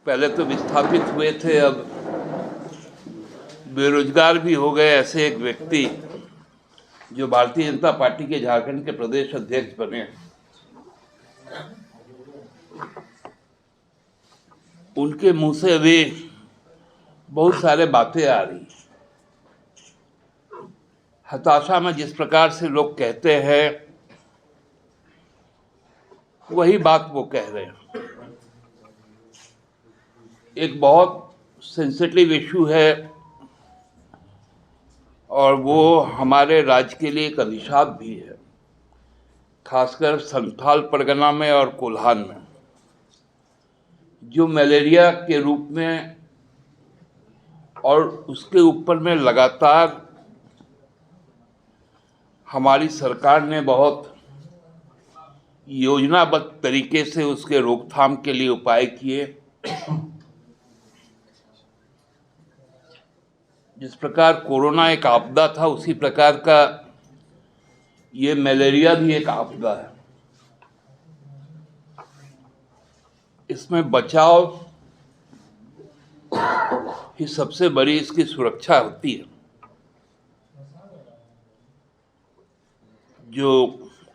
पहले तो विस्थापित हुए थे, अब बेरोजगार भी हो गए ऐसे एक व्यक्ति जो भारतीय जनता पार्टी के झारखंड के प्रदेश अध्यक्ष बने। उनके मुंह से अभी बहुत सारे बातें आ रही। हताशा में जिस प्रकार से लोग कहते हैं वही बात वो कह रहे हैं। एक बहुत सेंसिटिव इशू है और वो हमारे राज्य के लिए एक अभिशाप भी है, खासकर संथाल परगना में और कोल्हान में, जो मलेरिया के रूप में और उसके ऊपर में लगातार हमारी सरकार ने बहुत योजनाबद्ध तरीके से उसके रोकथाम के लिए उपाय किए। जिस प्रकार कोरोना एक आपदा था, उसी प्रकार का ये मलेरिया भी एक आपदा है। इसमें बचाव ही सबसे बड़ी इसकी सुरक्षा होती है। जो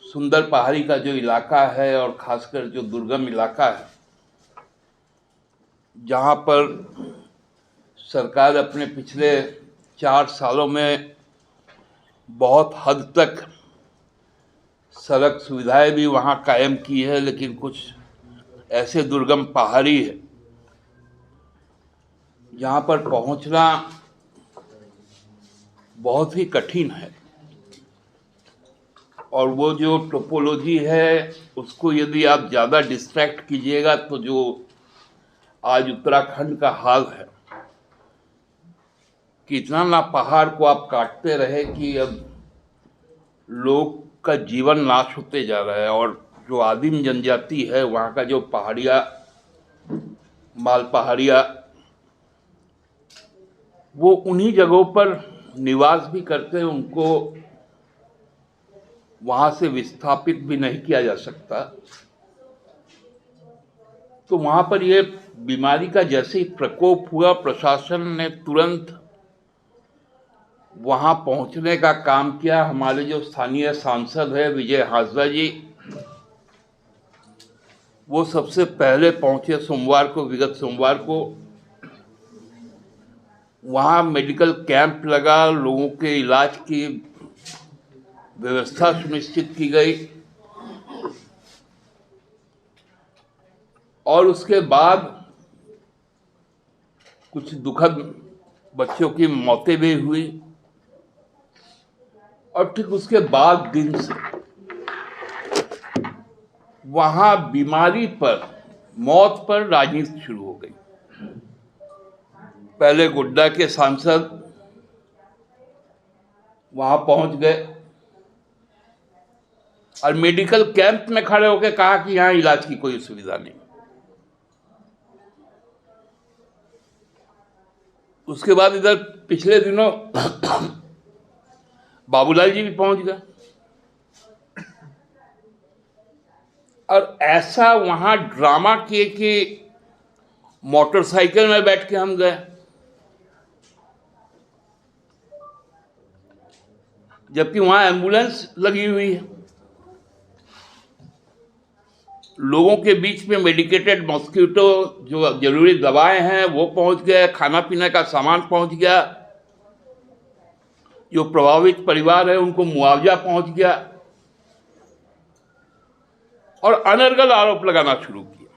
सुंदर पहाड़ी का जो इलाका है और खासकर जो दुर्गम इलाका है, जहाँ पर सरकार अपने पिछले 4 सालों में बहुत हद तक सड़क सुविधाएं भी वहाँ कायम की है, लेकिन कुछ ऐसे दुर्गम पहाड़ी है जहाँ पर पहुँचना बहुत ही कठिन है। और वो जो टोपोलॉजी है उसको यदि आप ज़्यादा डिस्ट्रैक्ट कीजिएगा तो जो आज उत्तराखंड का हाल है कि इतना ना पहाड़ को आप काटते रहे कि अब लोग का जीवन नाश होते जा रहा है। और जो आदिम जनजाति है वहाँ का जो पहाड़िया, माल पहाड़िया, वो उन्हीं जगहों पर निवास भी करते हैं, उनको वहाँ से विस्थापित भी नहीं किया जा सकता। तो वहाँ पर ये बीमारी का जैसे ही प्रकोप हुआ, प्रशासन ने तुरंत वहाँ पहुँचने का काम किया। हमारे जो स्थानीय सांसद है विजय हांसदा जी, वो सबसे पहले पहुँचे सोमवार को, विगत सोमवार को। वहाँ मेडिकल कैंप लगा, लोगों के इलाज की व्यवस्था सुनिश्चित की गई और उसके बाद कुछ दुखद बच्चों की मौतें भी हुई। और ठीक उसके बाद दिन से वहां बीमारी पर, मौत पर राजनीति शुरू हो गई। पहले गोड्डा के सांसद वहां पहुंच गए और मेडिकल कैंप में खड़े होकर कहा कि यहां इलाज की कोई सुविधा नहीं। उसके बाद इधर पिछले दिनों बाबूलाल जी भी पहुंच गए और ऐसा वहां ड्रामा किए कि मोटरसाइकिल में बैठ के हम गए, जबकि वहां एम्बुलेंस लगी हुई है। लोगों के बीच में मेडिकेटेड मॉस्किटो जो जरूरी दवाएं हैं वो पहुंच गए, खाना पीने का सामान पहुंच गया, जो प्रभावित परिवार है उनको मुआवजा पहुंच गया। और अनर्गल आरोप लगाना शुरू किया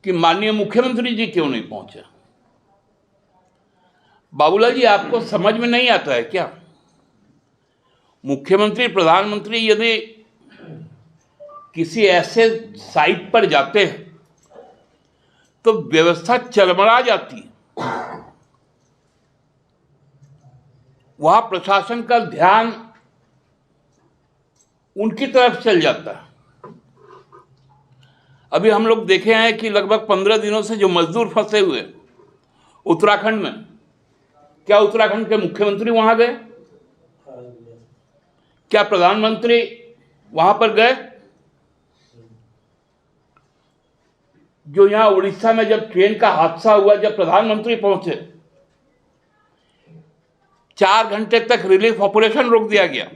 कि माननीय मुख्यमंत्री जी क्यों नहीं पहुंचे। बाबूलाल जी, आपको समझ में नहीं आता है क्या? मुख्यमंत्री, प्रधानमंत्री यदि किसी ऐसे साइट पर जाते हैं तो व्यवस्था चरमरा जाती है। वहां प्रशासन का ध्यान उनकी तरफ चल जाता है। अभी हम लोग देखे हैं कि लगभग 15 दिनों से जो मजदूर फंसे हुए उत्तराखंड में, क्या उत्तराखंड के मुख्यमंत्री वहां गए? क्या प्रधानमंत्री वहां पर गए? जो यहां उड़ीसा में जब ट्रेन का हादसा हुआ, जब प्रधानमंत्री पहुंचे, 4 घंटे तक रिलीफ ऑपरेशन रोक दिया गया।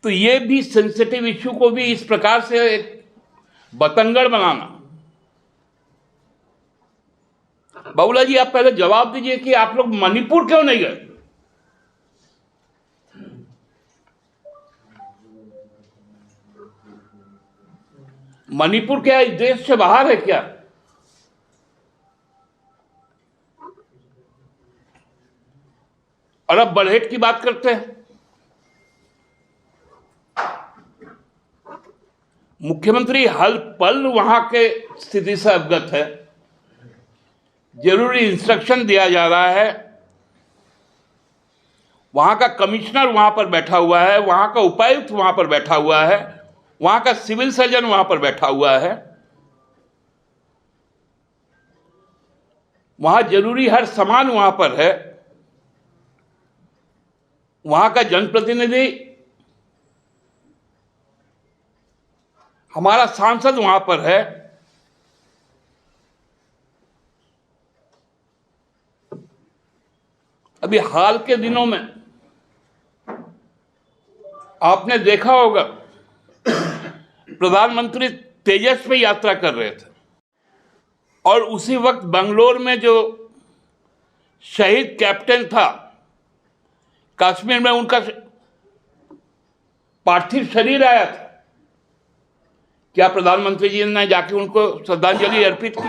तो ये भी सेंसिटिव इश्यू को भी इस प्रकार से एक बतंगड़ बनाना। बाबूलाल जी, आप पहले जवाब दीजिए कि आप लोग मणिपुर क्यों नहीं गए? मणिपुर क्या इस देश से बाहर है क्या? और अब बढ़ेट की बात करते हैं। मुख्यमंत्री हर पल वहां के स्थिति से अवगत है, जरूरी इंस्ट्रक्शन दिया जा रहा है। वहां का कमिश्नर वहां पर बैठा हुआ है, वहां का उपायुक्त वहां पर बैठा हुआ है, वहां का सिविल सर्जन वहां पर बैठा हुआ है। वहां जरूरी हर सामान वहां पर है। वहां का जनप्रतिनिधि, हमारा सांसद वहां पर है। अभी हाल के दिनों में आपने देखा होगा, प्रधानमंत्री तेजस पे यात्रा कर रहे थे और उसी वक्त बंगलोर में जो शहीद कैप्टन था, कश्मीर में उनका पार्थिव शरीर आया था। क्या प्रधानमंत्री जी ने जाके उनको श्रद्धांजलि अर्पित की?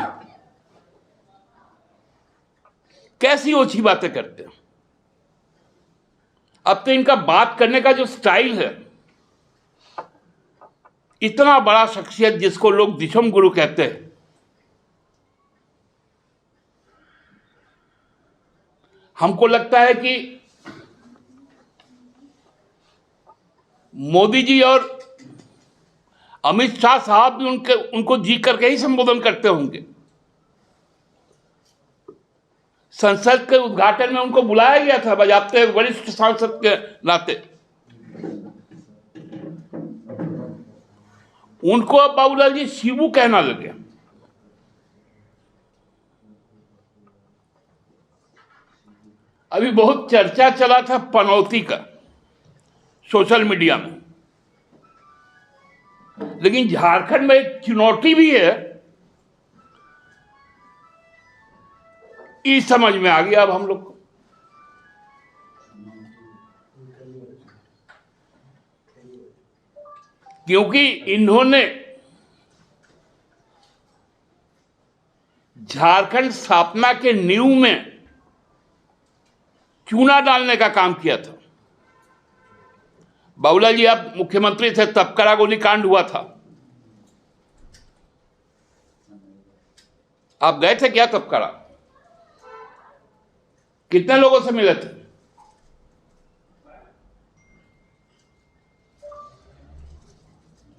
कैसी ओछी बातें करते हैं। अब तो इनका बात करने का जो स्टाइल है, इतना बड़ा शख्सियत जिसको लोग दिशम गुरु कहते हैं, हमको लगता है कि मोदी जी और अमित शाह साहब भी उनको जी करके ही संबोधन करते होंगे। संसद के उद्घाटन में उनको बुलाया गया था बजाते वरिष्ठ सांसद के नाते। उनको अब बाबूलाल जी शिबू कहना लगे। अभी बहुत चर्चा चला था पनौती का सोशल मीडिया में, लेकिन झारखंड में एक चुनौती भी है, ये समझ में आ गया अब हम लोग को। क्योंकि इन्होंने झारखंड स्थापना के नींव में चूना डालने का काम किया था। बाबूलाल जी, आप मुख्यमंत्री थे तब करा गोलीकांड हुआ था। आप गए थे क्या तब करा? कितने लोगों से मिले थे?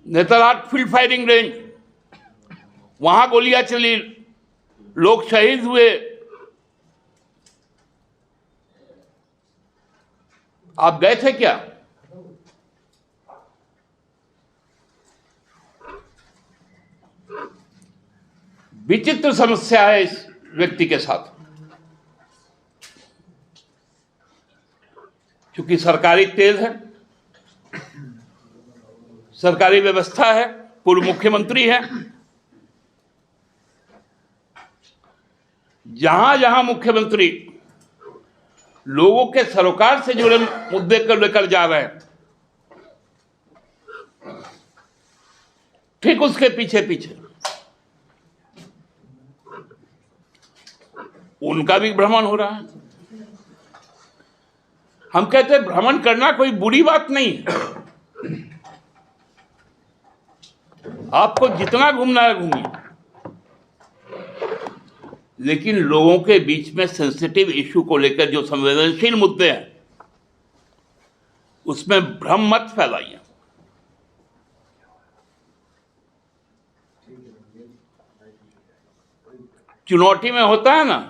नेतरहाट फील्ड फायरिंग रेंज, वहां गोलियां चली, लोग शहीद हुए। आप गए थे क्या? विचित्र समस्या है इस व्यक्ति के साथ। क्योंकि सरकारी तेज है, सरकारी व्यवस्था है, पूर्व मुख्यमंत्री है। जहां जहां मुख्यमंत्री लोगों के सरोकार से जुड़े मुद्दे को लेकर जा रहे हैं, ठीक उसके पीछे पीछे उनका भी भ्रमण हो रहा है। हम कहते हैं भ्रमण करना कोई बुरी बात नहीं है, आपको जितना घूमना है घूमिए, लेकिन लोगों के बीच में सेंसिटिव इश्यू को लेकर जो संवेदनशील मुद्दे हैं, उसमें भ्रम मत फैलाइए। चुनौती में होता है ना,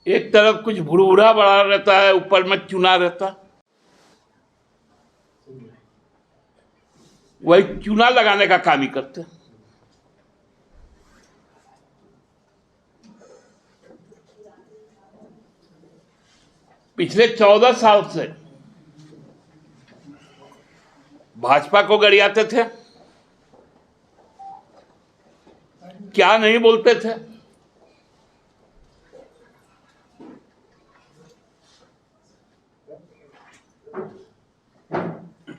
एक तरफ कुछ भुरभुरा बड़ा रहता है, ऊपर में चुना रहता है। वही चूना लगाने का काम ही करते हैं। पिछले 14 साल से भाजपा को गरियाते थे, क्या नहीं बोलते थे।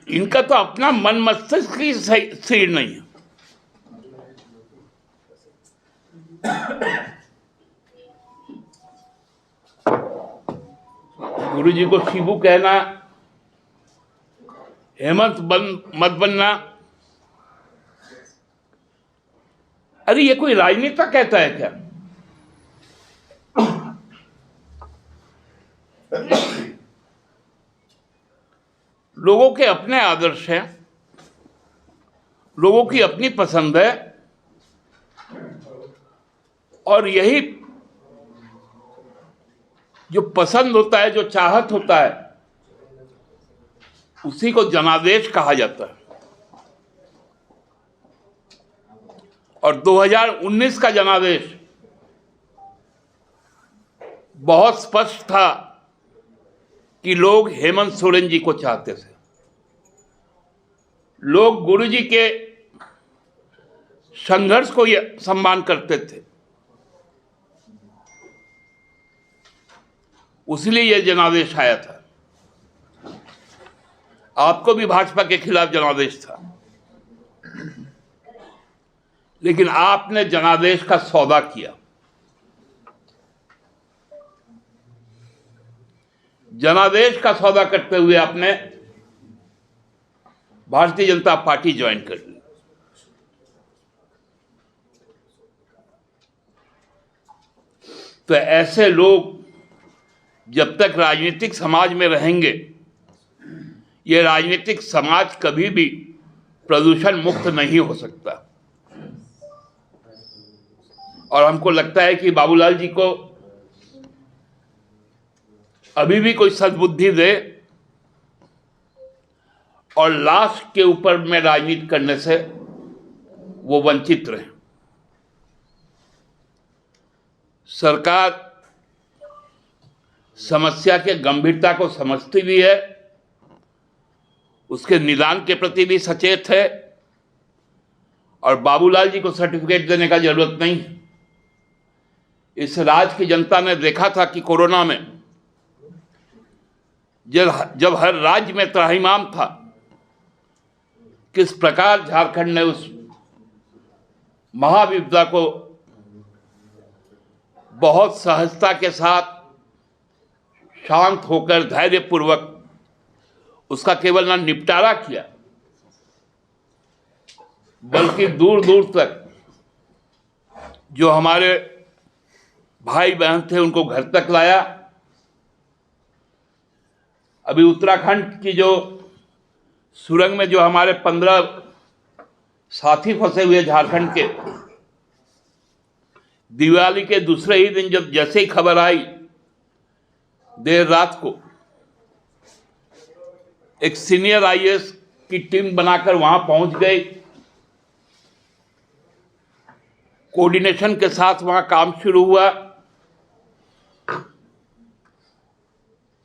इनका तो अपना मन मस्तिष्क ही स्थिर नहीं है। गुरु जी को शिबू कहना, हेमंत मत बनना, अरे ये कोई राजनेता कहता है क्या? लोगों के अपने आदर्श हैं, लोगों की अपनी पसंद है, और यही जो पसंद होता है, जो चाहत होता है, उसी को जनादेश कहा जाता है। और 2019 का जनादेश बहुत स्पष्ट था कि लोग हेमंत सोरेन जी को चाहते थे। लोग गुरु जी के संघर्ष को सम्मान करते थे, उसलिए यह जनादेश आया था। आपको भी भाजपा के खिलाफ जनादेश था, लेकिन आपने जनादेश का सौदा किया। जनादेश का सौदा करते हुए आपने भारतीय जनता पार्टी ज्वाइन कर ली। तो ऐसे लोग जब तक राजनीतिक समाज में रहेंगे, ये राजनीतिक समाज कभी भी प्रदूषण मुक्त नहीं हो सकता। और हमको लगता है कि बाबूलाल जी को अभी भी कोई सद्बुद्धि दे और लाश के ऊपर में राजनीति करने से वो वंचित रहे। सरकार समस्या के गंभीरता को समझती भी है, उसके निदान के प्रति भी सचेत है, और बाबूलाल जी को सर्टिफिकेट देने का जरूरत नहीं है। इस राज्य की जनता ने देखा था कि कोरोना में जब हर राज्य में त्राहिमाम था, किस प्रकार झारखंड ने उस महाविपदा को बहुत सहजता के साथ, शांत होकर, धैर्यपूर्वक उसका केवल ना निपटारा किया, बल्कि दूर दूर तक जो हमारे भाई बहन थे उनको घर तक लाया। अभी उत्तराखंड की जो सुरंग में जो हमारे 15 साथी फंसे हुए झारखंड के, दिवाली के दूसरे ही दिन जब जैसे ही खबर आई, देर रात को एक सीनियर आईएएस की टीम बनाकर वहां पहुंच गई, कोऑर्डिनेशन के साथ वहां काम शुरू हुआ,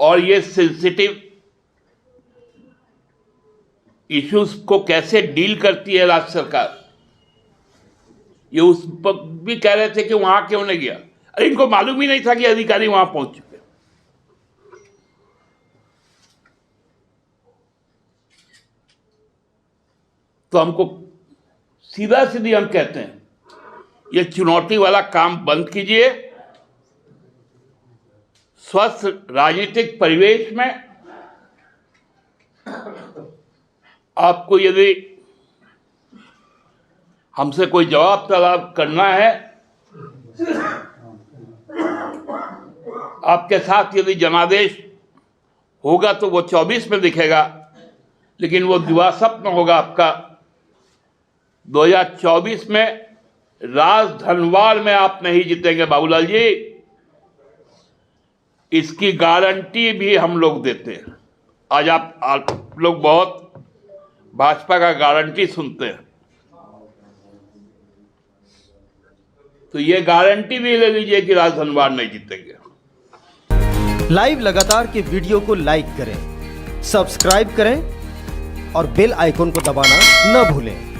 और ये सेंसिटिव इश्यूज को कैसे डील करती है राज्य सरकार, ये उस पर भी कह रहे थे कि वहां क्यों नहीं गया। अरे इनको मालूम ही नहीं था कि अधिकारी वहां पहुंच चुके। तो हमको सीधा सीधी हम कहते हैं, ये चुनौती वाला काम बंद कीजिए। स्वस्थ राजनीतिक परिवेश में आपको यदि हमसे कोई जवाब तलब करना है, आपके साथ यदि जनादेश होगा तो वो 24 में दिखेगा, लेकिन वो दिवा स्वप्न होगा आपका। 2024 में राजधनवार में आप नहीं जीतेंगे बाबूलाल जी, इसकी गारंटी भी हम लोग देते हैं। आज आप लोग बहुत भाजपा का गारंटी सुनते हैं, तो ये गारंटी भी ले लीजिए कि राजधनवार नहीं जीतेंगे। लाइव लगातार के वीडियो को लाइक करें, सब्सक्राइब करें और बेल आइकन को दबाना न भूलें।